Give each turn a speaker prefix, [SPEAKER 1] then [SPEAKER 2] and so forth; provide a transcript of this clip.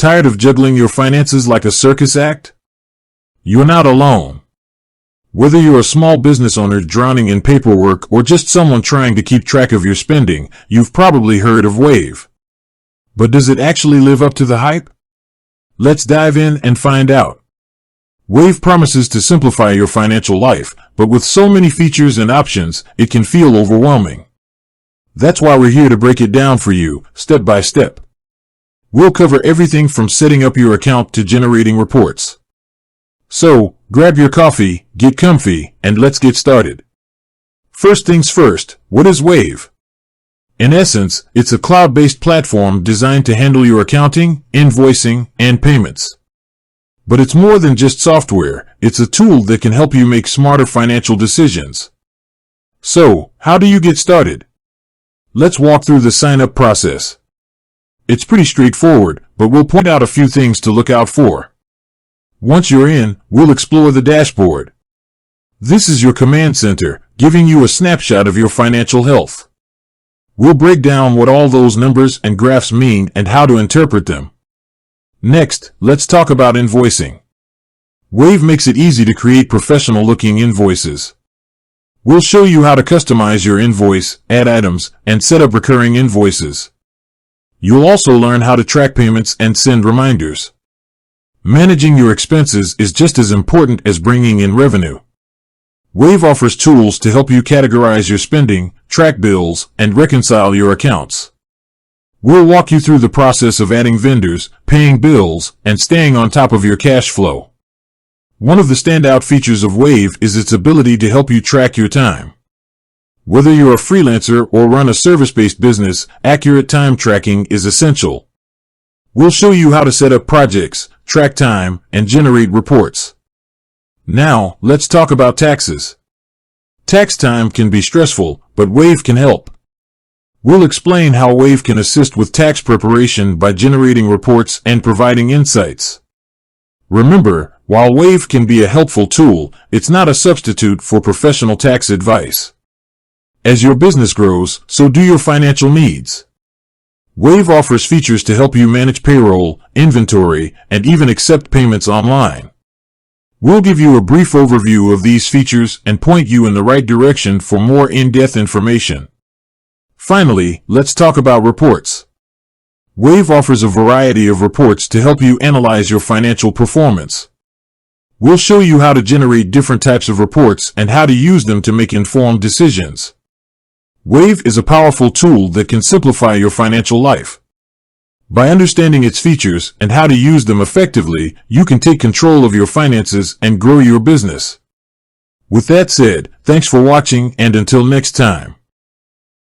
[SPEAKER 1] Tired of juggling your finances like a circus act? You're not alone. Whether you're a small business owner drowning in paperwork or just someone trying to keep track of your spending, you've probably heard of Wave. But does it actually live up to the hype? Let's dive in and find out. Wave promises to simplify your financial life, but with so many features and options, it can feel overwhelming. That's why we're here to break it down for you, step by step. We'll cover everything from setting up your account to generating reports. So, grab your coffee, get comfy, and let's get started. First things first, what is Wave? In essence, it's a cloud-based platform designed to handle your accounting, invoicing, and payments. But it's more than just software, it's a tool that can help you make smarter financial decisions. So, how do you get started? Let's walk through the sign-up process. It's pretty straightforward, but we'll point out a few things to look out for. Once you're in, we'll explore the dashboard. This is your command center, giving you a snapshot of your financial health. We'll break down what all those numbers and graphs mean and how to interpret them. Next, let's talk about invoicing. Wave makes it easy to create professional-looking invoices. We'll show you how to customize your invoice, add items, and set up recurring invoices. You'll also learn how to track payments and send reminders. Managing your expenses is just as important as bringing in revenue. Wave offers tools to help you categorize your spending, track bills, and reconcile your accounts. We'll walk you through the process of adding vendors, paying bills, and staying on top of your cash flow. One of the standout features of Wave is its ability to help you track your time. Whether you're a freelancer or run a service-based business, accurate time tracking is essential. We'll show you how to set up projects, track time, and generate reports. Now, let's talk about taxes. Tax time can be stressful, but Wave can help. We'll explain how Wave can assist with tax preparation by generating reports and providing insights. Remember, while Wave can be a helpful tool, it's not a substitute for professional tax advice. As your business grows, so do your financial needs. Wave offers features to help you manage payroll, inventory, and even accept payments online. We'll give you a brief overview of these features and point you in the right direction for more in-depth information. Finally, let's talk about reports. Wave offers a variety of reports to help you analyze your financial performance. We'll show you how to generate different types of reports and how to use them to make informed decisions. Wave is a powerful tool that can simplify your financial life. By understanding its features and how to use them effectively, you can take control of your finances and grow your business. With that said, thanks for watching, and until next time.